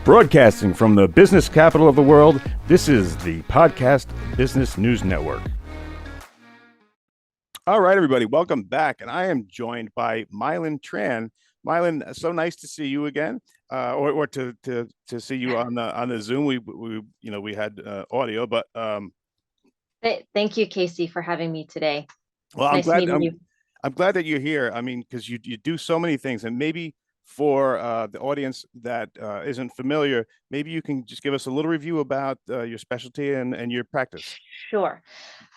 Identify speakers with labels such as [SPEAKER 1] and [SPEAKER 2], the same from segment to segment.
[SPEAKER 1] Broadcasting from the business capital of the world, this is the Podcast Business News Network. All right, everybody, welcome back. And I am joined by Mylinh Tran. Mylinh, so nice to see you again, or to see you on the Zoom. We had audio, but
[SPEAKER 2] thank you, KC, for having me today.
[SPEAKER 1] well,
[SPEAKER 2] nice meeting you.
[SPEAKER 1] I'm glad that you're here. I mean, because you do so many things, and maybe for the audience that isn't familiar, maybe you can just give us a little review about your specialty and your practice.
[SPEAKER 2] Sure.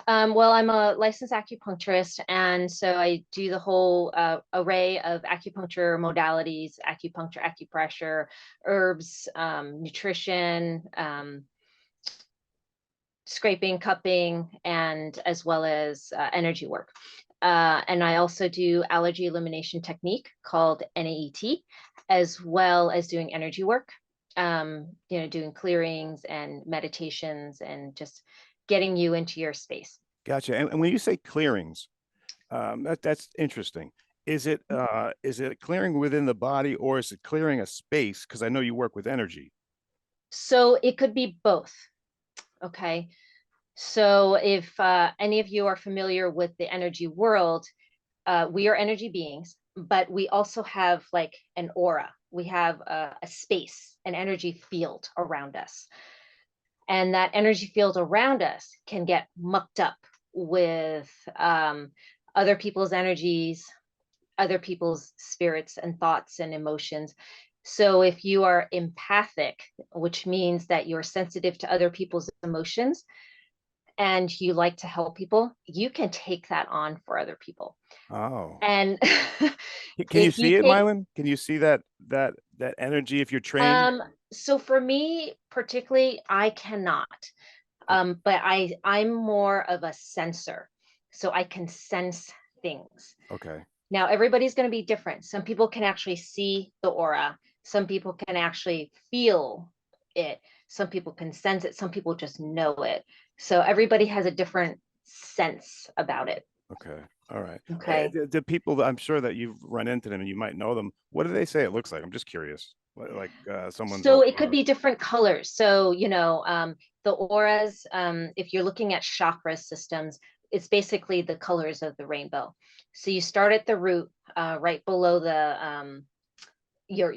[SPEAKER 2] Well, I'm a licensed acupuncturist, and so I do the whole array of acupuncture modalities: acupuncture, acupressure, herbs, nutrition, scraping, cupping, and as well as energy work. And I also do allergy elimination technique called NAET, as well as doing energy work, doing clearings and meditations and just getting you into your space.
[SPEAKER 1] Gotcha. And when you say clearings, that's interesting. Is it clearing within the body, or is it clearing a space? Because I know you work with energy.
[SPEAKER 2] So it could be both. Okay. So if any of you are familiar with the energy world, we are energy beings, but we also have like an aura. We have a space, an energy field around us. And that energy field around us can get mucked up with other people's energies, other people's spirits and thoughts and emotions. So if you are empathic, which means that you're sensitive to other people's emotions, and you like to help people, you can take that on for other people.
[SPEAKER 1] Oh.
[SPEAKER 2] And
[SPEAKER 1] can you see it, Mylinh? Can you see that energy if you're trained?
[SPEAKER 2] So for me, particularly, I cannot. But I'm more of a sensor. So I can sense things.
[SPEAKER 1] Okay.
[SPEAKER 2] Now, everybody's going to be different. Some people can actually see the aura. Some people can actually feel it. Some people can sense it. Some people just know it. So everybody has a different sense about it.
[SPEAKER 1] Okay. All right.
[SPEAKER 2] Okay.
[SPEAKER 1] The people, I'm sure that you've run into them and you might know them. What do they say it looks like? I'm just curious. Like someone's.
[SPEAKER 2] So it could be different colors. So, the auras, if you're looking at chakra systems, it's basically the colors of the rainbow. So you start at the root, right below the your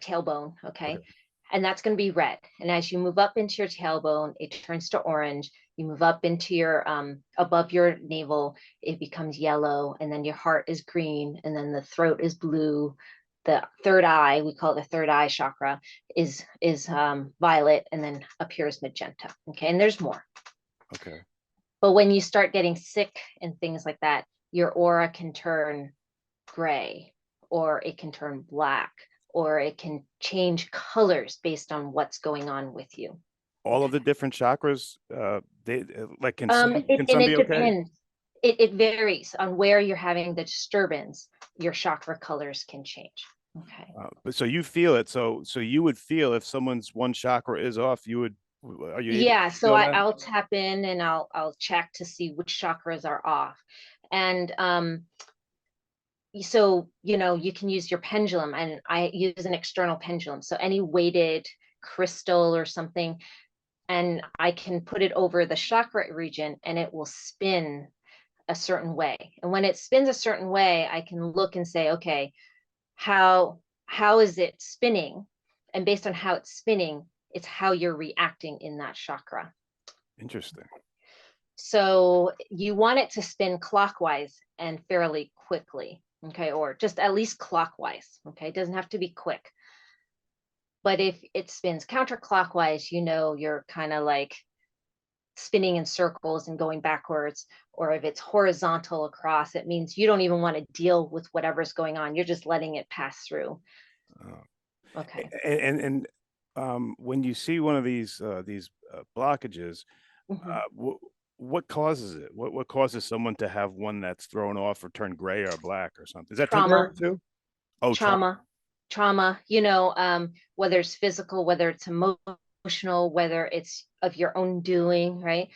[SPEAKER 2] tailbone, okay? And that's going to be red. And as you move up into your tailbone, it turns to orange. You move up into your above your navel, it becomes yellow, and then your heart is green, and then the throat is blue. The third eye, we call it the third eye chakra, is violet, and then up here is magenta. Okay, and there's more.
[SPEAKER 1] Okay.
[SPEAKER 2] But when you start getting sick and things like that, your aura can turn gray, or it can turn black, or it can change colors based on what's going on with you.
[SPEAKER 1] All of the different chakras, they like can some be okay?
[SPEAKER 2] Depends. It varies on where you're having the disturbance. Your chakra colors can change. Okay.
[SPEAKER 1] But so you feel it. So you would feel if someone's one chakra is off, you would. Are you?
[SPEAKER 2] Yeah. So I'll tap in and I'll check to see which chakras are off, and so you can use your pendulum, and I use an external pendulum. So any weighted crystal or something, and I can put it over the chakra region, and it will spin a certain way. And when it spins a certain way, I can look and say, okay, how is it spinning? And based on how it's spinning, it's how you're reacting in that chakra.
[SPEAKER 1] Interesting.
[SPEAKER 2] So you want it to spin clockwise and fairly quickly, okay, or just at least clockwise, okay? It doesn't have to be quick. But if it spins counterclockwise, you're kind of like spinning in circles and going backwards. Or if it's horizontal across, it means you don't even want to deal with whatever's going on. You're just letting it pass through. Okay.
[SPEAKER 1] And when you see one of these blockages, what causes it? What causes someone to have one that's thrown off or turned gray or black or something? Is that temporary too? Oh,
[SPEAKER 2] trauma. Whether it's physical, whether it's emotional, whether it's of your own doing, right?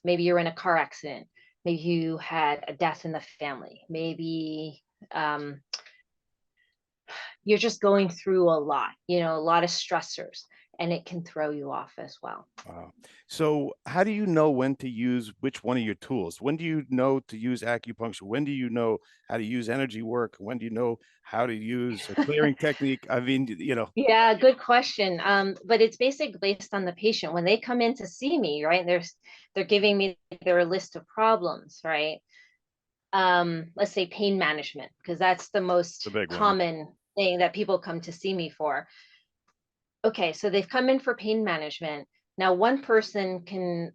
[SPEAKER 2] Maybe you're in a car accident. Maybe you had a death in the family. Maybe you're just going through a lot, a lot of stressors, and it can throw you off as well.
[SPEAKER 1] Wow. So how do you know when to use which one of your tools? When do you know to use acupuncture? When do you know how to use energy work? When do you know how to use a clearing technique? I mean,
[SPEAKER 2] Yeah, good question. But it's basically based on the patient. When they come in to see me, right, they're giving me their list of problems, right? Let's say pain management, because that's the most
[SPEAKER 1] the big one.
[SPEAKER 2] common thing that people come to see me for. Okay, so they've come in for pain management. Now, one person can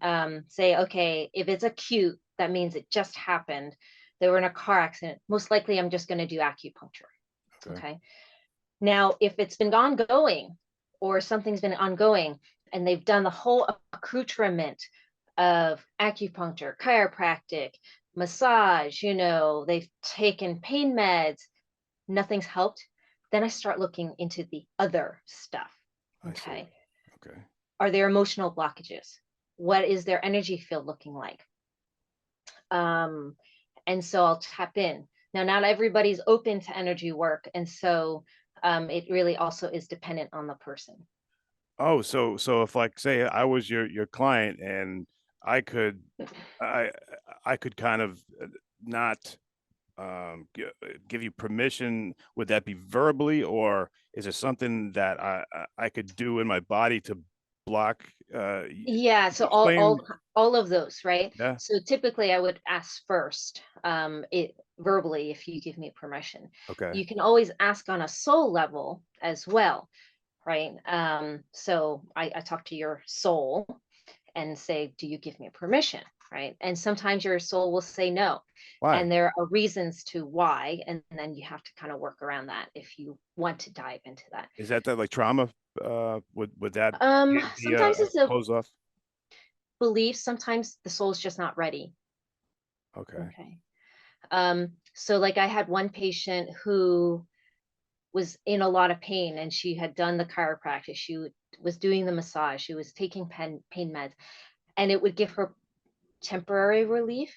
[SPEAKER 2] say, okay, if it's acute, that means it just happened. They were in a car accident. Most likely, I'm just going to do acupuncture.
[SPEAKER 1] Okay.
[SPEAKER 2] Okay. Now, if it's been ongoing or something's been ongoing and they've done the whole accoutrement of acupuncture, chiropractic, massage, they've taken pain meds, nothing's helped, then I start looking into the other stuff.
[SPEAKER 1] I see.
[SPEAKER 2] Okay.
[SPEAKER 1] Okay.
[SPEAKER 2] Are there emotional blockages? What is their energy field looking like? And so I'll tap in. Now, not everybody's open to energy work. And so it really also is dependent on the person.
[SPEAKER 1] Oh, so if like say I was your client and I could I I could kind of not give you permission, would that be verbally, or is it something that I could do in my body to block?
[SPEAKER 2] Yeah, so all,
[SPEAKER 1] Explain.
[SPEAKER 2] all all of those, right?
[SPEAKER 1] Yeah.
[SPEAKER 2] So typically I would ask first, it verbally, if you give me permission.
[SPEAKER 1] Okay.
[SPEAKER 2] You can always ask on a soul level as well, right? So I talk to your soul and say, do you give me permission? Right. And sometimes your soul will say no.
[SPEAKER 1] Why?
[SPEAKER 2] And there are reasons to why. And then you have to kind of work around that if you want to dive into that.
[SPEAKER 1] Is that like trauma? Would that be
[SPEAKER 2] Sometimes
[SPEAKER 1] a
[SPEAKER 2] it's a
[SPEAKER 1] close off?
[SPEAKER 2] belief, sometimes the soul's just not ready.
[SPEAKER 1] Okay.
[SPEAKER 2] Okay. So like I had one patient who was in a lot of pain and she had done the chiropractic, was doing the massage, she was taking pain meds, and it would give her temporary relief,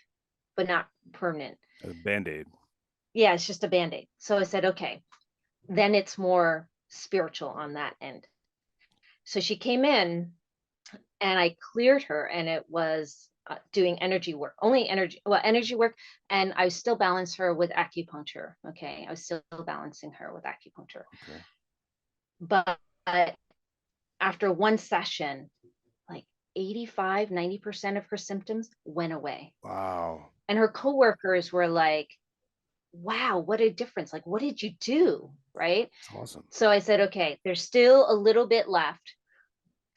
[SPEAKER 2] but not permanent.
[SPEAKER 1] A band-aid.
[SPEAKER 2] Yeah, it's just a band-aid. So I said, okay, then it's more spiritual on that end. So she came in and I cleared her, and it was doing energy work, only energy work. And I still balance her with acupuncture. Okay. I was still balancing her with acupuncture.
[SPEAKER 1] Okay.
[SPEAKER 2] But after one session, like 85, 90% of her symptoms went away.
[SPEAKER 1] Wow.
[SPEAKER 2] And her coworkers were like, wow, what a difference. Like, what did you do? Right.
[SPEAKER 1] It's awesome.
[SPEAKER 2] So I said, okay, there's still a little bit left.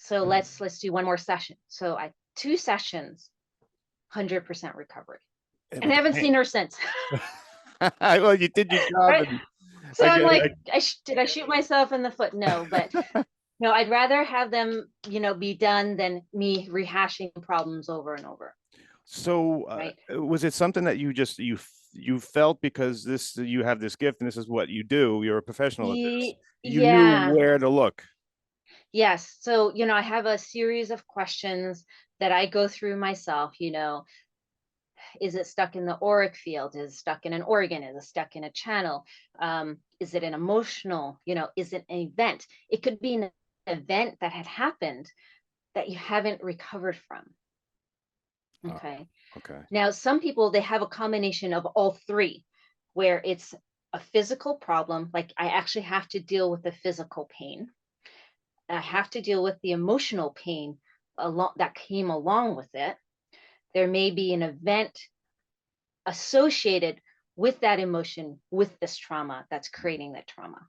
[SPEAKER 2] So let's do one more session. So I 2 sessions, 100% recovery. And I
[SPEAKER 1] With the
[SPEAKER 2] haven't
[SPEAKER 1] pain.
[SPEAKER 2] seen her since.
[SPEAKER 1] Well, you did your job,
[SPEAKER 2] Right.
[SPEAKER 1] and
[SPEAKER 2] So
[SPEAKER 1] I
[SPEAKER 2] I'm
[SPEAKER 1] get.
[SPEAKER 2] like, did I shoot myself in the foot? No, but no, I'd rather have them, be done than me rehashing problems over and over.
[SPEAKER 1] So,
[SPEAKER 2] Right.
[SPEAKER 1] was it something that you felt because you have this gift and this is what you do? You're a professional at this. You knew
[SPEAKER 2] Yeah.
[SPEAKER 1] where to look.
[SPEAKER 2] Yes. So, I have a series of questions that I go through myself, is it stuck in the auric field? Is it stuck in an organ? Is it stuck in a channel? Is it an emotional? Is it an event? It could be an event that had happened that you haven't recovered from. Okay.
[SPEAKER 1] Okay.
[SPEAKER 2] Now, some people, they have a combination of all three, where it's a physical problem, like I actually have to deal with the physical pain. I have to deal with the emotional pain that came along with it. There may be an event associated with that emotion, with this trauma that's creating that trauma.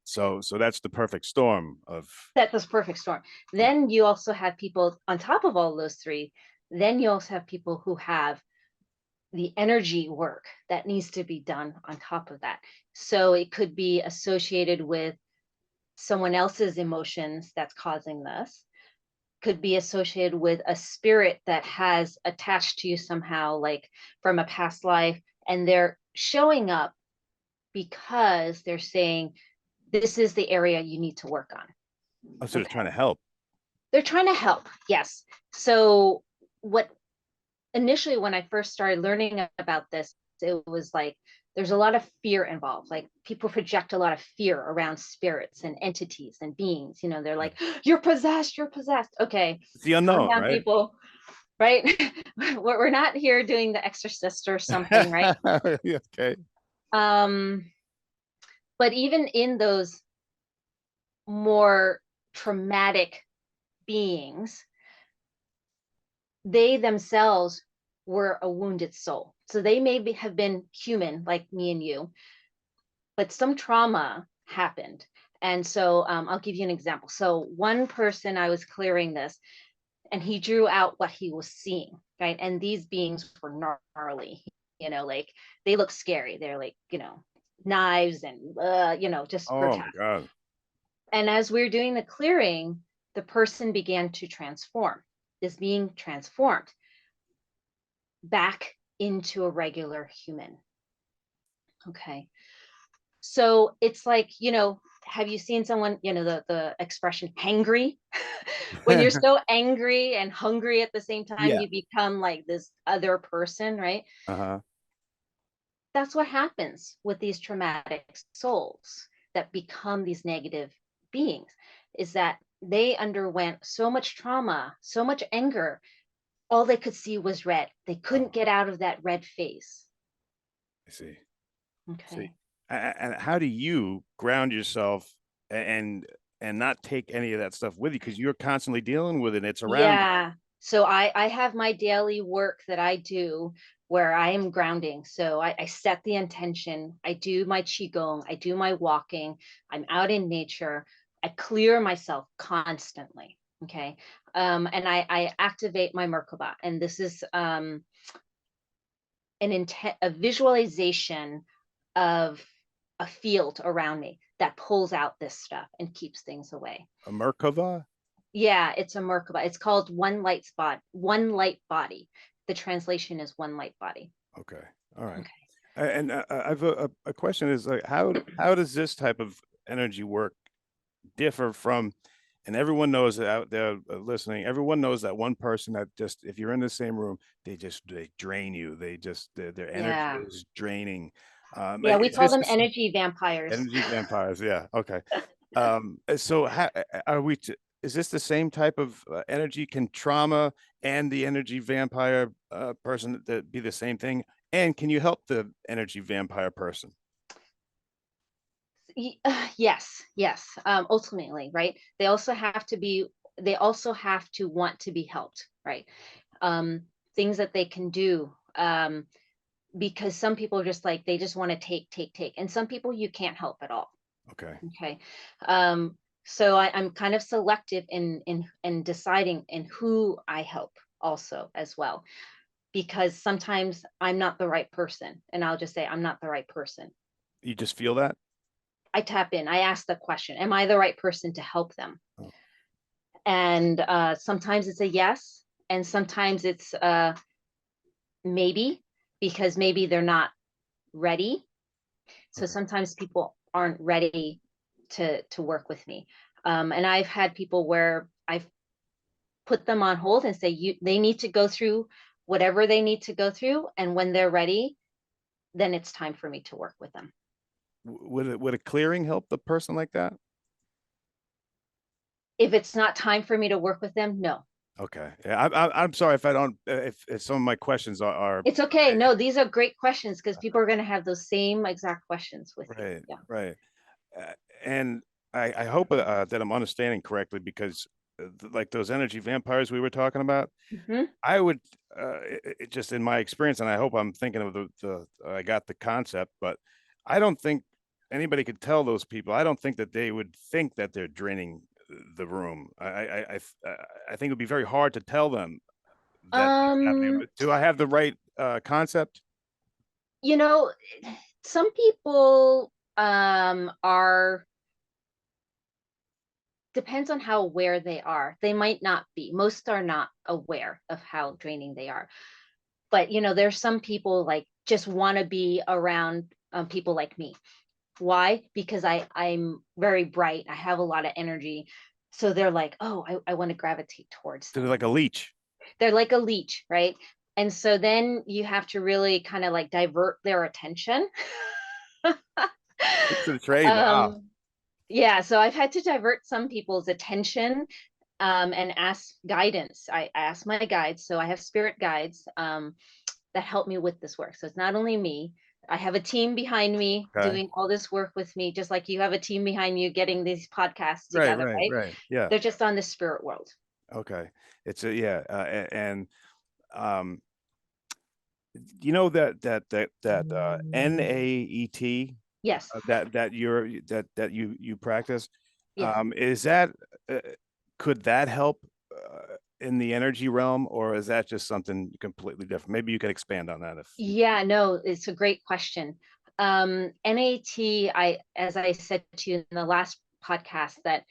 [SPEAKER 1] So that's the perfect storm of.
[SPEAKER 2] That's this perfect storm.
[SPEAKER 1] Yeah.
[SPEAKER 2] Then you also have people on top of all those three. Then you also have people who have the energy work that needs to be done on top of that. So it could be associated with someone else's emotions that's causing this, could be associated with a spirit that has attached to you somehow, like from a past life, and they're showing up because they're saying, this is the area you need to work on.
[SPEAKER 1] I'm sort of trying to help.
[SPEAKER 2] They're trying to help. Yes. So what initially, when I first started learning about this, it was like there's a lot of fear involved. Like people project a lot of fear around spirits and entities and beings. You know, they're like, you're possessed, you're possessed. Okay,
[SPEAKER 1] It's the
[SPEAKER 2] calm
[SPEAKER 1] unknown,
[SPEAKER 2] down,
[SPEAKER 1] right?
[SPEAKER 2] people. Right? We're not here doing the exorcist or something, right?
[SPEAKER 1] Okay.
[SPEAKER 2] Um, but even in those more traumatic beings, they themselves were a wounded soul. So they may have been human like me and you, but some trauma happened. And so I'll give you an example. So one person, I was clearing this, and he drew out what he was seeing, right? And these beings were gnarly, like they look scary. They're like, knives and, just
[SPEAKER 1] Oh my
[SPEAKER 2] grotesque.
[SPEAKER 1] God.
[SPEAKER 2] And as we were doing the clearing, the person began to transform, is being transformed back into a regular human. Okay. So it's like, have you seen someone, the expression hangry? When you're so angry and hungry at the same time,
[SPEAKER 1] Yeah.
[SPEAKER 2] you become like this other person, right?
[SPEAKER 1] Uh-huh.
[SPEAKER 2] That's what happens with these traumatic souls that become these negative beings, is that they underwent so much trauma, so much anger. All they could see was red. They couldn't
[SPEAKER 1] Oh,
[SPEAKER 2] get out of that red phase.
[SPEAKER 1] I see. See.
[SPEAKER 2] Okay.
[SPEAKER 1] And how do you ground yourself and and not take any of that stuff with you because you're constantly dealing with it. It's around you.
[SPEAKER 2] Yeah. So I have my daily work that I do where I am grounding. So I set the intention. I do my qigong. I do my walking. I'm out in nature. I clear myself constantly. Okay. And I activate my Merkaba. And this is a visualization of a field around me that pulls out this stuff and keeps things away.
[SPEAKER 1] A Merkava?
[SPEAKER 2] Yeah, it's a Merkaba. It's called one light body. The translation is one light body.
[SPEAKER 1] Okay. All right.
[SPEAKER 2] Okay.
[SPEAKER 1] And I've a question is like how does this type of energy work differ from, and everyone knows that out there listening, everyone knows that one person that just, if you're in the same room, they drain you. They just, their energy
[SPEAKER 2] Yeah.
[SPEAKER 1] is draining.
[SPEAKER 2] Yeah, we
[SPEAKER 1] Is
[SPEAKER 2] call
[SPEAKER 1] this
[SPEAKER 2] them energy vampires.
[SPEAKER 1] energy vampires? Yeah. Okay. So how are we is this the same type of energy? Can trauma and the energy vampire person that be the same thing? And can you help the energy vampire person?
[SPEAKER 2] Yes, yes. Ultimately, right? They also have to want to be helped, right? Things that they can do. Because some people are just like, they just want to take. And some people you can't help at all.
[SPEAKER 1] Okay.
[SPEAKER 2] Okay. So I'm kind of selective in deciding in who I help also as well, because sometimes I'm not the right person, and I'll just say I'm not the right person.
[SPEAKER 1] You just feel that?
[SPEAKER 2] I tap in, I ask the question, am I the right person to help them?
[SPEAKER 1] Oh,
[SPEAKER 2] And sometimes it's a yes, and sometimes it's maybe, because maybe they're not ready. So
[SPEAKER 1] okay.
[SPEAKER 2] sometimes people aren't ready to work with me. And I've had people where I've put them on hold and say they need to go through whatever they need to go through, and when they're ready, then it's time for me to work with them.
[SPEAKER 1] Would a clearing help the person like that?
[SPEAKER 2] If it's not time for me to work with them, no.
[SPEAKER 1] Okay. Yeah, I'm sorry if I don't, if some of my questions are
[SPEAKER 2] It's okay. No, these are great questions because people are going to have those same exact questions with you.
[SPEAKER 1] right,
[SPEAKER 2] Yeah.
[SPEAKER 1] right. And I hope that I'm understanding correctly because like those energy vampires we were talking about,
[SPEAKER 2] Mm-hmm.
[SPEAKER 1] I would just in my experience, and I hope I'm thinking of the I got the concept, but I don't think anybody could tell those people. I don't think that they would think that they're draining the room. I think it would be very hard to tell them that that's happening.
[SPEAKER 2] Um,
[SPEAKER 1] Do I have the right concept?
[SPEAKER 2] you know, some people are, depends on how aware they are. They might not be. Most are not aware of how draining they are. But there's some people like just want to be around people like me. Why? Because I'm very bright. I have a lot of energy. So they're like, oh, I want to gravitate towards
[SPEAKER 1] They're
[SPEAKER 2] them.
[SPEAKER 1] like a leech.
[SPEAKER 2] They're like a leech, right? And so then you have to really kind of like divert their attention.
[SPEAKER 1] Tricks of the trade. Wow.
[SPEAKER 2] um, yeah, so I've had to divert some people's attention, and ask guidance. I ask my guides. So I have spirit guides, that help me with this work. So it's not only me. I have a team behind me
[SPEAKER 1] Okay.
[SPEAKER 2] doing all this work with me, just like you have a team behind you getting these podcasts
[SPEAKER 1] Right,
[SPEAKER 2] together,
[SPEAKER 1] right,
[SPEAKER 2] right?
[SPEAKER 1] right. Yeah.
[SPEAKER 2] They're just on the spirit world.
[SPEAKER 1] Okay. It's a yeah, and um, you know that NAET
[SPEAKER 2] Yes.
[SPEAKER 1] you practice,
[SPEAKER 2] Yes.
[SPEAKER 1] is that could that help in the energy realm, or is that just something completely different? Maybe you could expand on that if you.
[SPEAKER 2] Yeah, no, it's a great question. NAT, as I said to you in the last podcast, that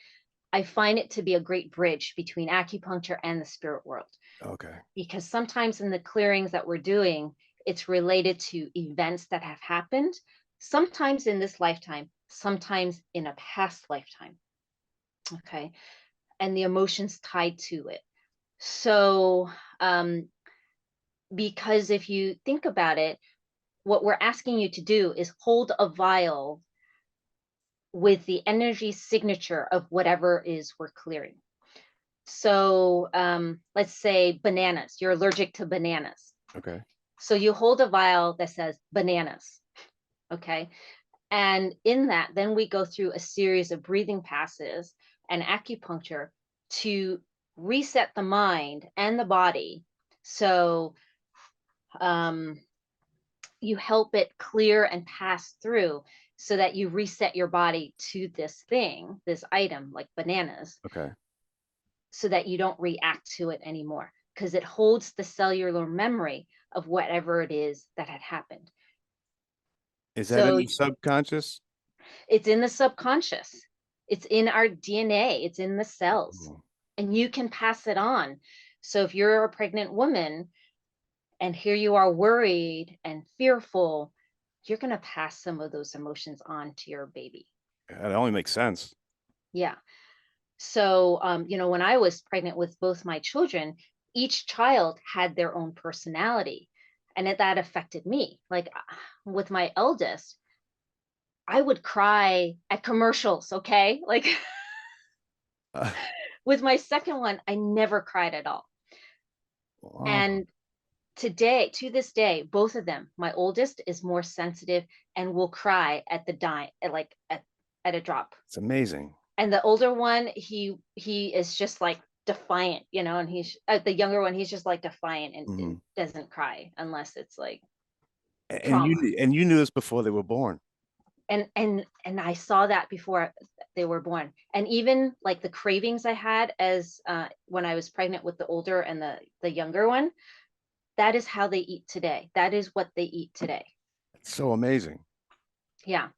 [SPEAKER 2] I find it to be a great bridge between acupuncture and the spirit world.
[SPEAKER 1] Okay.
[SPEAKER 2] Because sometimes in the clearings that we're doing, it's related to events that have happened, sometimes in this lifetime, sometimes in a past lifetime. Okay. And the emotions tied to it. So, because if you think about it, what we're asking you to do is hold a vial with the energy signature of whatever is we're clearing. So, let's say bananas, you're allergic to bananas.
[SPEAKER 1] Okay.
[SPEAKER 2] So you hold a vial that says bananas. Okay. And in that, then we go through a series of breathing passes and acupuncture to reset the mind and the body. So, um, you help it clear and pass through so that you reset your body to this thing, this item like bananas,
[SPEAKER 1] Okay.
[SPEAKER 2] so that you don't react to it anymore because it holds the cellular memory of whatever it is that had happened.
[SPEAKER 1] Is that in
[SPEAKER 2] So
[SPEAKER 1] the subconscious?
[SPEAKER 2] it's in the subconscious, it's in our DNA, it's in the cells,
[SPEAKER 1] Oh,
[SPEAKER 2] and you can pass it on. So if you're a pregnant woman and here you are worried and fearful, you're going to pass some of those emotions on to your baby.
[SPEAKER 1] that only makes sense.
[SPEAKER 2] Yeah. So, when I was pregnant with both my children, each child had their own personality, and that affected me. Like with my eldest, I would cry at commercials. Okay. Like
[SPEAKER 1] Uh,
[SPEAKER 2] with my second one, I never cried at all.
[SPEAKER 1] wow,
[SPEAKER 2] And today, to this day, both of them, my oldest is more sensitive and will cry at the dime, at a drop.
[SPEAKER 1] it's amazing.
[SPEAKER 2] And the older one, he is just like defiant, and he's the younger one, he's just like defiant and
[SPEAKER 1] Hmm.
[SPEAKER 2] doesn't cry unless it's like
[SPEAKER 1] And
[SPEAKER 2] trauma.
[SPEAKER 1] you knew this before they were born.
[SPEAKER 2] And I saw that before they were born. And even like the cravings I had as when I was pregnant with the older and the younger one, that is how they eat today. That is what they eat today.
[SPEAKER 1] It's so amazing.
[SPEAKER 2] Yeah.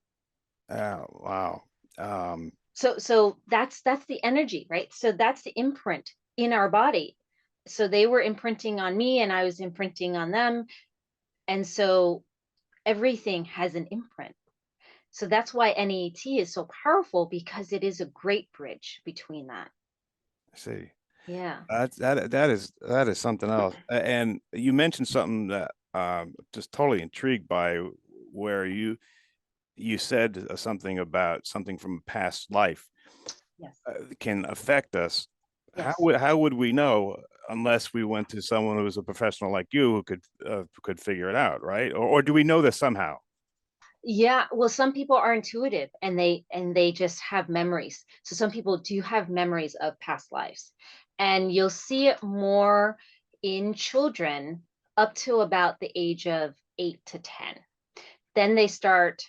[SPEAKER 1] Wow. Um,
[SPEAKER 2] So that's the energy, right? So that's the imprint in our body. So they were imprinting on me and I was imprinting on them. And so everything has an imprint. So that's why NET is so powerful, because it is a great bridge between that.
[SPEAKER 1] I see.
[SPEAKER 2] Yeah.
[SPEAKER 1] That is something else. And you mentioned something that just totally intrigued by, where you said something about something from a past life
[SPEAKER 2] Yes.
[SPEAKER 1] can affect us.
[SPEAKER 2] Yes.
[SPEAKER 1] How would we know unless we went to someone who was a professional like you who could figure it out, right? Or do we know this somehow?
[SPEAKER 2] Yeah, well, some people are intuitive and they just have memories. So some people do have memories of past lives. And you'll see it more in children up to about the age of 8 to 10. Then they start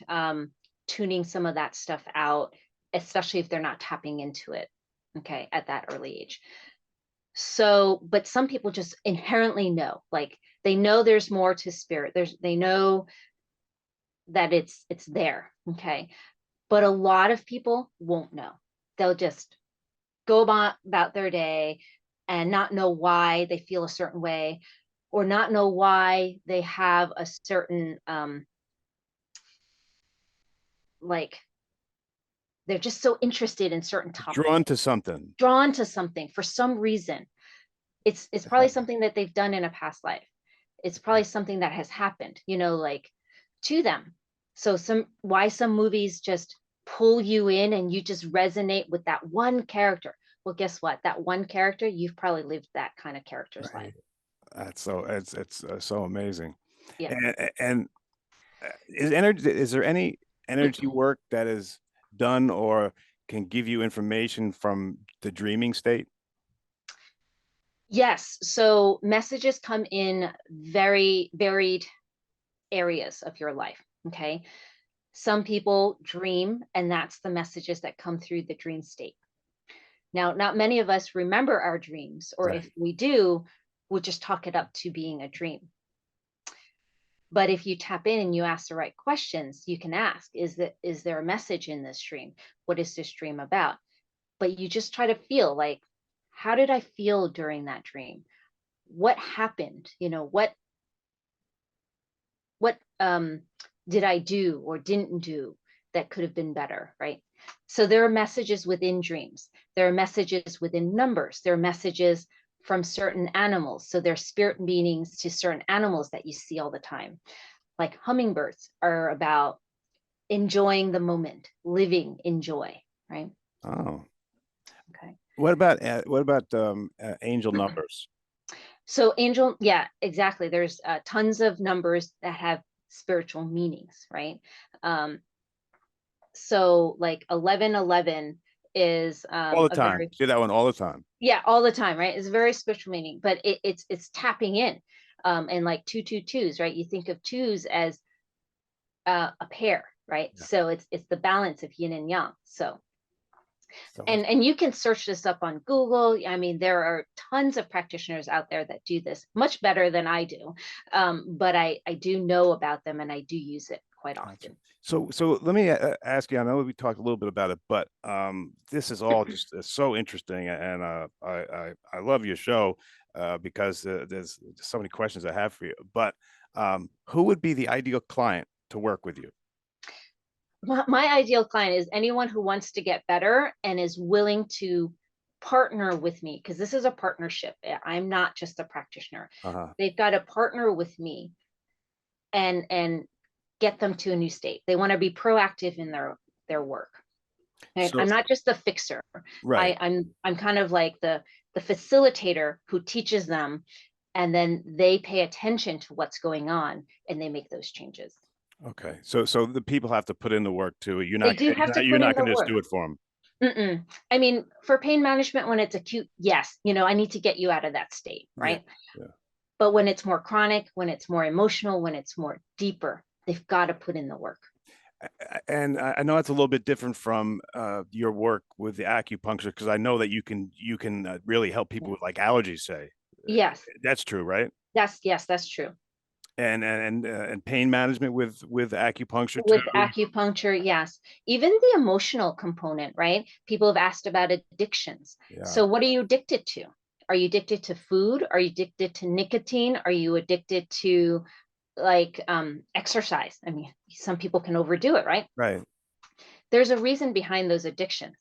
[SPEAKER 2] tuning some of that stuff out, especially if they're not tapping into it, okay, at that early age. So, but some people just inherently know, like they know there's more to spirit. They know that it's there, okay? But a lot of people won't know. They'll just go about their day and not know why they feel a certain way, or not know why they have a certain like they're just so interested in certain topics,
[SPEAKER 1] Drawn to something.
[SPEAKER 2] drawn to something for some reason. It's probably
[SPEAKER 1] Uh,
[SPEAKER 2] something that they've done in a past life. It's probably something that has happened, like to them. So why some movies just pull you in and you just resonate with that one character. Well, guess what? That one character, you've probably lived that kind of character's life.
[SPEAKER 1] Right. That's so it's so amazing.
[SPEAKER 2] Yeah.
[SPEAKER 1] And is there any energy work that is done or can give you information from the dreaming state?
[SPEAKER 2] Yes. So messages come in very varied areas of your life. Okay. Some people dream, and that's the messages that come through the dream state. Now, not many of us remember our dreams, or if
[SPEAKER 1] Right.
[SPEAKER 2] we do, we'll just talk it up to being a dream. But if you tap in and you ask the right questions, you can ask, is there a message in this dream? What is this dream about? But you just try to feel like, how did I feel during that dream? What happened? What did I do or didn't do that could have been better, right? So there are messages within dreams. There are messages within numbers. There are messages from certain animals. So there are spirit meanings to certain animals that you see all the time. Like hummingbirds are about enjoying the moment, living in joy, right?
[SPEAKER 1] Oh.
[SPEAKER 2] Okay.
[SPEAKER 1] What about angel numbers?
[SPEAKER 2] So angel, yeah, exactly. There's tons of numbers that have spiritual meanings, right? Um, so like 1111 is
[SPEAKER 1] All the
[SPEAKER 2] a
[SPEAKER 1] time.
[SPEAKER 2] very,
[SPEAKER 1] See that one all the time.
[SPEAKER 2] yeah, all the time, right? It's a very spiritual meaning, but it's tapping in. And like 222s, right? You think of twos as a pair, right?
[SPEAKER 1] Yeah.
[SPEAKER 2] So it's the balance of yin and yang. So
[SPEAKER 1] So
[SPEAKER 2] and you can search this up on Google. I mean, there are tons of practitioners out there that do this much better than I do. But I do know about them and I do use it quite
[SPEAKER 1] gotcha.
[SPEAKER 2] often.
[SPEAKER 1] So let me ask you. I know we talked a little bit about it, but this is all just so interesting, and I love your show because there's so many questions I have for you. But who would be the ideal client to work with you?
[SPEAKER 2] My ideal client is anyone who wants to get better and is willing to partner with me, because this is a partnership. I'm not just a practitioner.
[SPEAKER 1] Uh-huh.
[SPEAKER 2] They've got to partner with me and get them to a new state. They want to be proactive in their work. Right?
[SPEAKER 1] So
[SPEAKER 2] I'm not just the fixer.
[SPEAKER 1] right.
[SPEAKER 2] I'm kind of like the facilitator who teaches them, and then they pay attention to what's going on and they make those changes.
[SPEAKER 1] Okay. So the people have to put in the work too.
[SPEAKER 2] They do have to
[SPEAKER 1] You're
[SPEAKER 2] put in
[SPEAKER 1] not
[SPEAKER 2] the
[SPEAKER 1] going to just
[SPEAKER 2] work.
[SPEAKER 1] do it for them.
[SPEAKER 2] Mm-mm. I mean, for pain management, when it's acute, yes, I need to get you out of that state,
[SPEAKER 1] Yeah.
[SPEAKER 2] right?
[SPEAKER 1] Yeah.
[SPEAKER 2] But when it's more chronic, when it's more emotional, when it's more deeper, they've got to put in the work.
[SPEAKER 1] And I know it's a little bit different from your work with the acupuncture because I know that you can really help people
[SPEAKER 2] Yeah.
[SPEAKER 1] with like allergies. Say
[SPEAKER 2] Yes,
[SPEAKER 1] that's true, right?
[SPEAKER 2] that's true.
[SPEAKER 1] And pain management with acupuncture
[SPEAKER 2] With
[SPEAKER 1] too.
[SPEAKER 2] acupuncture, yes. Even the emotional component, right? People have asked about addictions.
[SPEAKER 1] Yeah.
[SPEAKER 2] So what are you addicted to? Are you addicted to food? Are you addicted to nicotine? Are you addicted to like exercise? I mean, some people can overdo it, right?
[SPEAKER 1] Right.
[SPEAKER 2] There's a reason behind those addictions.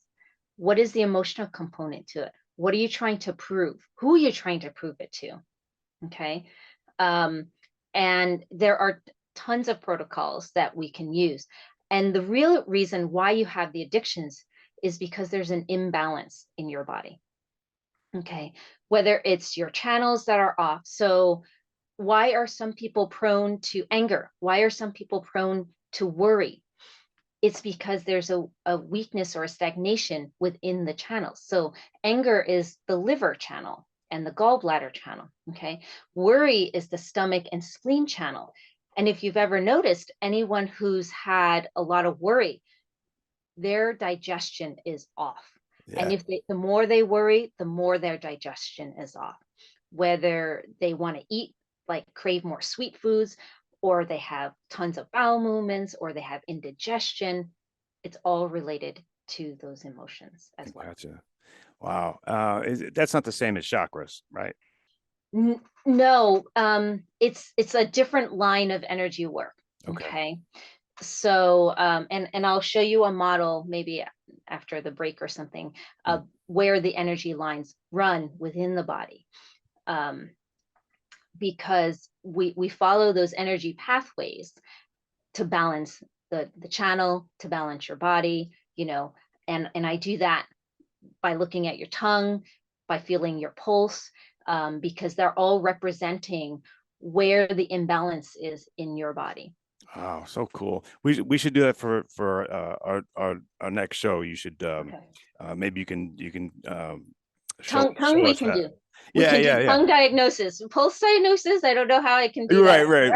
[SPEAKER 2] What is the emotional component to it? What are you trying to prove? Who are you trying to prove it to? Okay. Um, and there are tons of protocols that we can use. And the real reason why you have the addictions is because there's an imbalance in your body. Okay. Whether it's your channels that are off. So, why are some people prone to anger? Why are some people prone to worry? It's because there's a weakness or a stagnation within the channels. So anger is the liver channel and the gallbladder channel. Okay. Worry is the stomach and spleen channel. And if you've ever noticed, anyone who's had a lot of worry, their digestion is off. And
[SPEAKER 1] Yeah.
[SPEAKER 2] if the more they worry, the more their digestion is off. Whether they want to eat, like crave more sweet foods, or they have tons of bowel movements, or they have indigestion, it's all related to those emotions as well.
[SPEAKER 1] Gotcha. Wow. That's not the same as chakras, right?
[SPEAKER 2] No, it's a different line of energy work.
[SPEAKER 1] Okay.
[SPEAKER 2] Okay. So and I'll show you a model maybe after the break or something where the energy lines run within the body. because we follow those energy pathways to balance the channel, to balance your body, and I do that by looking at your tongue, by feeling your pulse, because they're all representing where the imbalance is in your body.
[SPEAKER 1] Oh, so cool. We should do that for our next show. You should maybe you can
[SPEAKER 2] tongue
[SPEAKER 1] show
[SPEAKER 2] we
[SPEAKER 1] us
[SPEAKER 2] can
[SPEAKER 1] that.
[SPEAKER 2] do. We can do tongue diagnosis, pulse diagnosis. I don't know how I can do that.
[SPEAKER 1] Right.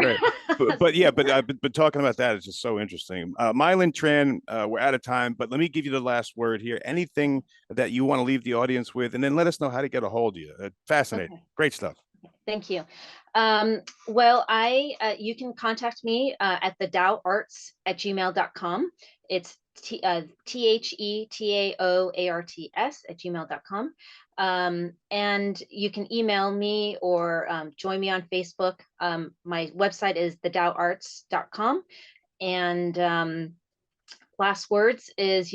[SPEAKER 1] But talking about that is just so interesting. Mylin Tran, we're out of time, but let me give you the last word here. Anything that you want to leave the audience with, and then let us know how to get a hold of you. Fascinating.
[SPEAKER 2] Okay.
[SPEAKER 1] Great stuff.
[SPEAKER 2] Thank you. Well, you can contact me at thedao.arts@gmail.com. It's THETAOARTS@gmail.com. And you can email me or join me on Facebook. My website is thedaoarts.com. And last words is,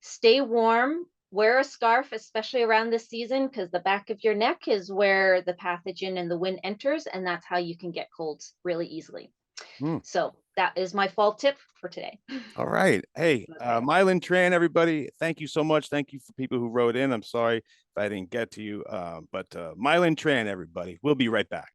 [SPEAKER 2] stay warm, wear a scarf, especially around this season, because the back of your neck is where the pathogen and the wind enters, and that's how you can get colds really easily. So that is my fall tip for today.
[SPEAKER 1] All right. Hey, Mylin Tran, everybody, thank you so much. Thank you for people who wrote in. I'm sorry if I didn't get to you, but Mylin Tran, everybody. We'll be right back.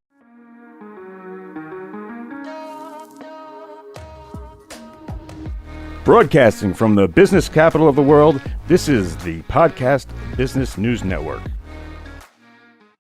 [SPEAKER 1] Broadcasting from the business capital of the world, this is the Podcast Business News Network.